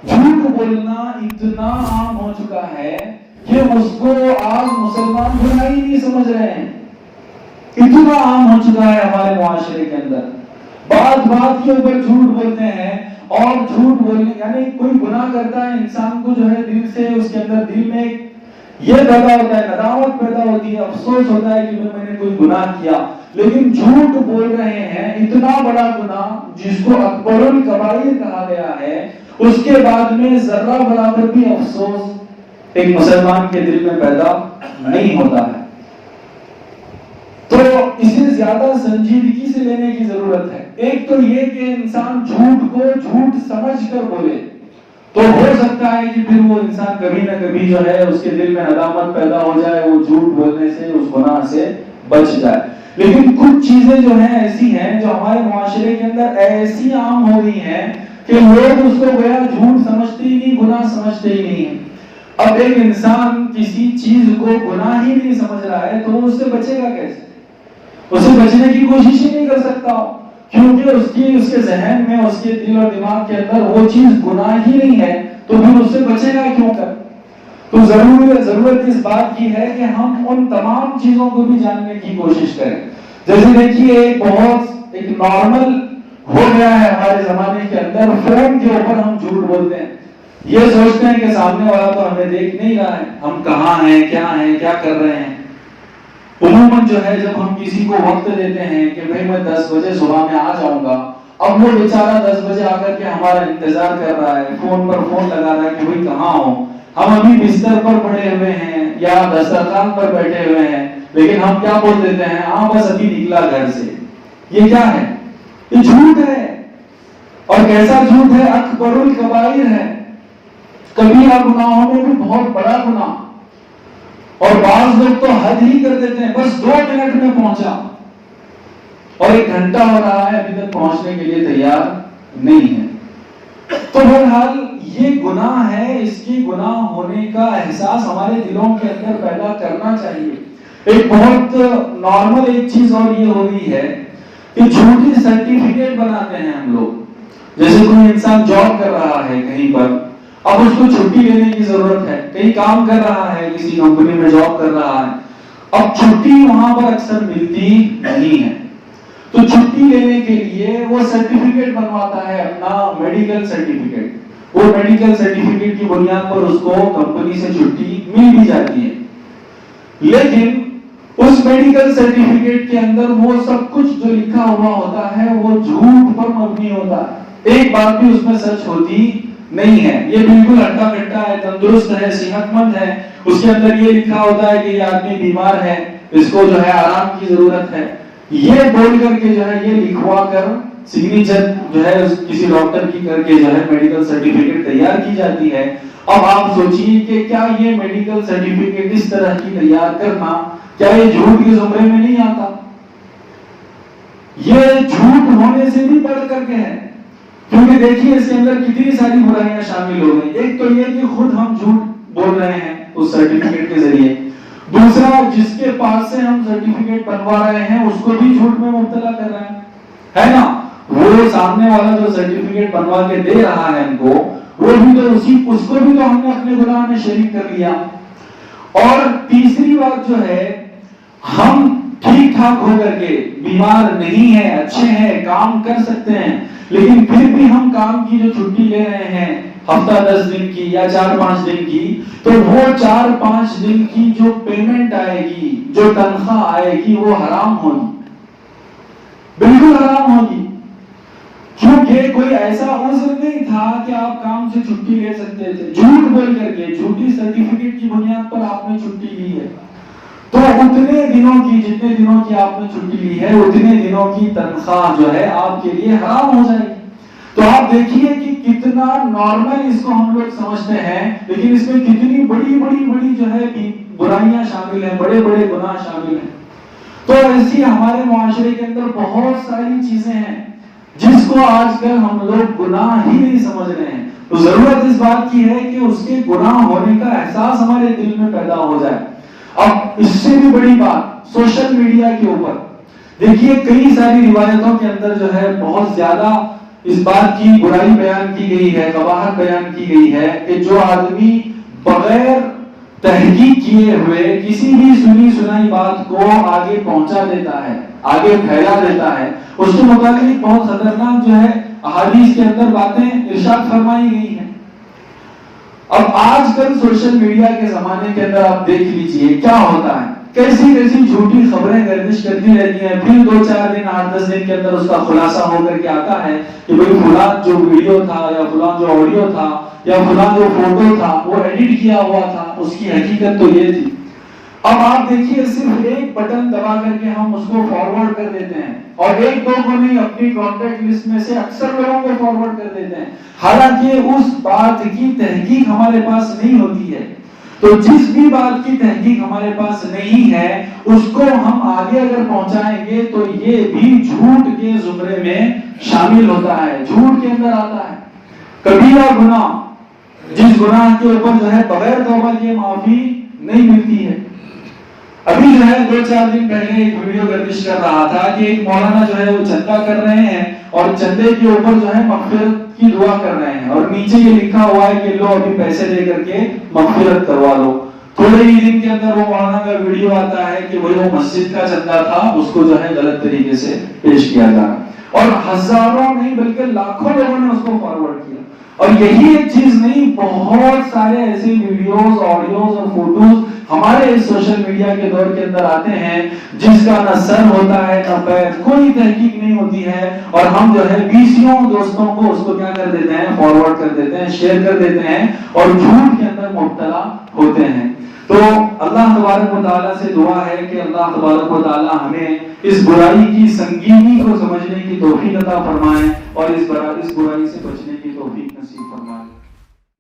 جھوٹ بولنا اتنا عام ہو چکا ہے کہ اس کو آج مسلمان برائی نہیں سمجھ رہے ہیں. اتنا عام ہو چکا ہے ہمارے معاشرے کے اندر. بات کے اوپر جھوٹ بولتے ہیں. اور جھوٹ بولنے یعنی کوئی گناہ کرتا ہے انسان کو جو ہے دل سے اس کے اندر دل میں یہ پیدا ہوتا ہے, ندامت پیدا ہوتی ہے, افسوس ہوتا ہے کہ میں نے کوئی گناہ کیا. لیکن جھوٹ بول رہے ہیں اتنا بڑا گناہ جس کو اکبر الکبائر کہا گیا ہے, اس کے بعد میں ذرہ برابر بھی افسوس ایک مسلمان کے دل میں پیدا نہیں ہوتا ہے. تو اسے زیادہ سنجیدگی سے لینے کی ضرورت ہے. ایک تو یہ کہ انسان جھوٹ کو جھوٹ سمجھ کر بولے تو ہو سکتا ہے کہ پھر وہ انسان کبھی نہ کبھی جو ہے اس کے دل میں ندامت پیدا ہو جائے, وہ جھوٹ بولنے سے اس گناہ سے بچ جائے. لیکن کچھ چیزیں جو ہیں ایسی ہیں جو ہمارے معاشرے کے اندر ایسی عام ہو رہی ہیں کہ لوگ اس کو گویا جھوٹ سمجھتے ہی نہیں, گناہ سمجھتے ہی نہیں ہیں. اب ایک انسان کسی چیز کو گناہ ہی نہیں سمجھ رہا ہے تو وہ اس سے بچے گا کیسے؟ اسے بچنے کی کوشش ہی نہیں کر سکتا, کیونکہ اس کے ذہن میں, اس کے دل اور دماغ کے اندر وہ چیز گناہ ہی نہیں ہے, تو پھر اس سے بچے گا کیوں کر؟ تو ضرورت اس بات کی ہے کہ ہم ان تمام چیزوں کو بھی جاننے کی کوشش کریں. جیسے دیکھیے ایک نارمل ہو گیا ہے ہمارے زمانے کے اندر, فون کے اوپر ہم جھوٹ بولتے ہیں. یہ سوچتے ہیں کہ سامنے والا تو ہمیں دیکھ نہیں رہا ہے, ہم کہاں ہیں, کیا کر رہے ہیں. عموماً جو ہے جب ہم کسی کو وقت دیتے ہیں کہ بھائی میں 10 بجے صبح میں آ جاؤں گا, اب وہ بیچارہ 10 بجے آ کر کے ہمارا انتظار کر رہا ہے, فون پر فون لگا رہا ہے کہ بھائی کہاں ہو. ہم ابھی بستر پر پڑے ہوئے ہیں یا دسترخوان پر بیٹھے ہوئے ہیں, لیکن ہم کیا بول دیتے ہیں, ہاں بس ابھی نکلا گھر سے. یہ کیا ہے؟ یہ جھوٹ ہے. اور کیسا جھوٹ ہے؟ اکبر الکبائر ہے. کبیرہ گناہوں میں بھی بہت بڑا گناہ. اور بعض لوگ تو حد ہی کر دیتے ہیں, بس 2 منٹ میں پہنچا, اور 1 گھنٹہ ہو رہا ہے ابھی تک پہنچنے کے لیے تیار نہیں ہے. تو بہرحال یہ گناہ ہے, اس کی گناہ ہونے کا احساس ہمارے دلوں کے اندر پیدا کرنا چاہیے. ایک بہت نارمل ایک چیز اور یہ ہو رہی ہے کہ جھوٹی سرٹیفکیٹ بناتے ہیں ہم لوگ. جیسے کوئی انسان جاب کر رہا ہے کہیں پر, اب اس کو چھٹی لینے کی ضرورت ہے, کہیں کام کر رہا ہے, کسی کمپنی میں جاب کر رہا ہے, اب چھٹی وہاں پر اکثر ملتی نہیں ہے. تو چھٹی لینے کے لیے وہ سرٹیفکیٹ بنواتا ہے, اپنا میڈیکل سرٹیفکیٹ. وہ میڈیکل سرٹیفکیٹ کی بنیاد پر اس کو کمپنی سے چھٹی مل بھی جاتی ہے. لیکن اس میڈیکل سرٹیفکیٹ کے اندر وہ سب کچھ جو لکھا ہوا ہوتا ہے وہ جھوٹ پر مبنی ہوتا ہے. ایک بات بھی اس میں سچ ہوتی نہیں ہے. یہ بالکل ہٹا کٹا ہے, تندرست ہے, صحت مند ہے. اس کے اندر یہ لکھا ہوتا ہے کہ یہ آدمی بیمار ہے, اس کو جو ہے آرام کی ضرورت ہے. یہ بول کر کے جو ہے یہ لکھوا کر سگنیچر جو ہے کسی ڈاکٹر کی کر کے جو ہے میڈیکل سرٹیفکیٹ تیار کی جاتی ہے. اب آپ سوچیے کہ کیا یہ میڈیکل سرٹیفکیٹ اس طرح کی تیار کرنا, کیا یہ جھوٹ کے زمرے میں نہیں آتا؟ یہ جھوٹ ہونے سے بھی بڑھ کر کے ہے, کیونکہ دیکھیے اس کے اندر کتنی ساری برائیاں شامل ہو گئی. ایک تو یہ کہ خود ہم جھوٹ بول رہے ہیں اس سرٹیفکیٹ کے ذریعے. دوسرا, جس کے پاس سے ہم سرٹیفکیٹ بنوا رہے ہیں اس کو بھی جھوٹ میں مبتلا کر رہے ہیں, ہے نا. وہ سامنے والا جو سرٹیفکیٹ بنوا کے دے رہا ہے ہم کو, وہ بھی تو اس کو بھی تو ہم نے اپنے گناہ میں شریک کر لیا. اور تیسری بات جو ہے, ہم ٹھیک ٹھاک ہو کر کے, بیمار نہیں ہیں, اچھے ہیں, کام کر سکتے ہیں, لیکن پھر بھی ہم کام کی جو چھٹی لے رہے ہیں ہفتہ 10 دن کی یا 4-5 دن کی, تو وہ 4-5 دن کی جو پیمنٹ آئے گی, جو تنخواہ آئے گی, وہ حرام ہوگی, بالکل حرام ہوگی. کیونکہ کوئی ایسا عذر نہیں تھا کہ آپ کام سے چھٹی لے سکتے تھے. جھوٹ بول کر کے جھوٹی سرٹیفکیٹ کی بنیاد پر آپ نے چھٹی لی ہے, تو اتنے دنوں کی, جتنے دنوں کی آپ نے چھٹی لی ہے, اتنے دنوں کی تنخواہ جو ہے آپ کے لیے حرام ہو جائے گی. تو آپ دیکھیے کہ کتنا نارمل اس کو ہم لوگ سمجھتے ہیں, لیکن اس میں کتنی بڑی جو ہے برائیاں شامل ہیں, بڑے گناہ شامل ہیں. تو ایسی ہمارے معاشرے کے اندر بہت ساری چیزیں ہیں جس کو آج کل ہم لوگ گناہ ہی نہیں سمجھ رہے ہیں. تو ضرورت اس بات کی ہے کہ اس کے گناہ ہونے کا احساس ہمارے دل میں پیدا ہو جائے. اب اس سے بھی بڑی بات, سوشل میڈیا کے اوپر دیکھیے کئی ساری روایتوں کے اندر جو ہے بہت زیادہ اس بات کی برائی بیان کی گئی ہے، قباحت بیان کی گئی ہے کہ جو آدمی بغیر تحقیق کیے ہوئے کسی بھی سنی سنائی بات کو آگے پہنچا دیتا ہے، آگے پھیلا دیتا ہے، اس کے متعلق بہت خطرناک جو ہے احادیث کے اندر باتیں ارشاد فرمائی گئی ہیں۔ اب آج کل سوشل میڈیا کے زمانے کے اندر آپ دیکھ لیجئے کیا ہوتا ہے، کیسی کیسی جھوٹی خبریں گردش کرتی رہتی ہیں، پھر 2-4 دن 8-10 دن کے اندر اس کا خلاصہ ہو کر کے آتا ہے کہ بھئی فلان جو ویڈیو تھا یا فلان جو آڈیو تھا یا فلان جو فوٹو تھا وہ ایڈٹ کیا ہوا تھا، اس کی حقیقت تو یہ تھی۔ اب آپ دیکھیے صرف ایک بٹن دبا کر کے ہم اس کو فارورڈ کر دیتے ہیں، اور ایک دو کو نہیں، اپنی کانٹیکٹ لسٹ میں سے اکثر لوگوں کو فارورڈ کر دیتے ہیں، حالانکہ اس بات کی تحقیق ہمارے پاس نہیں ہوتی ہے۔ تو جس بھی بات کی تحقیق ہمارے پاس نہیں ہے اس کو ہم آگے اگر پہنچائیں گے تو یہ بھی جھوٹ کے زمرے میں شامل ہوتا ہے، جھوٹ کے اندر آتا ہے۔ کبیرہ گناہ، جس گناہ کے اوپر جو ہے بغیر توبہ کے معافی نہیں ملتی ہے۔ ابھی جو ہے 2-4 دن پہلے ایک ویڈیو گردش کر رہا تھا کہ ایک مولانا جو ہے وہ چندہ کر رہے ہیں اور چندے کے اوپر جو ہے مغفرت کی دعا کر رہے ہیں، اور نیچے یہ لکھا ہوا ہے کہ لو ابھی پیسے دے کر کے مغفرت کروا لو۔ تھوڑے ہی دن کے اندر وہ مولانا کا ویڈیو آتا ہے کہ وہ مسجد کا چندہ تھا، اس کو جو ہے غلط طریقے سے پیش کیا جا رہا، اور ہزاروں نہیں بلکہ لاکھوں لوگوں نے اس کو فارورڈ کیا۔ اور یہی ایک چیز نہیں، بہت سارے ایسے ویڈیوز، آڈیوز اور فوٹوز ہمارے اس سوشل میڈیا کے دور کے اندر آتے ہیں جس کا نہ سر ہوتا ہے نہ پیر، کوئی تحقیق نہیں ہوتی ہے، اور ہم جو ہے 20 دوستوں کو اس کو کیا کر دیتے ہیں، فارورڈ کر دیتے ہیں، شیئر کر دیتے ہیں، اور جھوٹ کے اندر مبتلا ہوتے ہیں۔ تو اللہ تبارک و تعالیٰ سے دعا ہے کہ اللہ تبارک و تعالیٰ ہمیں اس برائی کی سنگینی کو سمجھنے کی توفیق عطا فرمائے اور اس برائی سے بچنے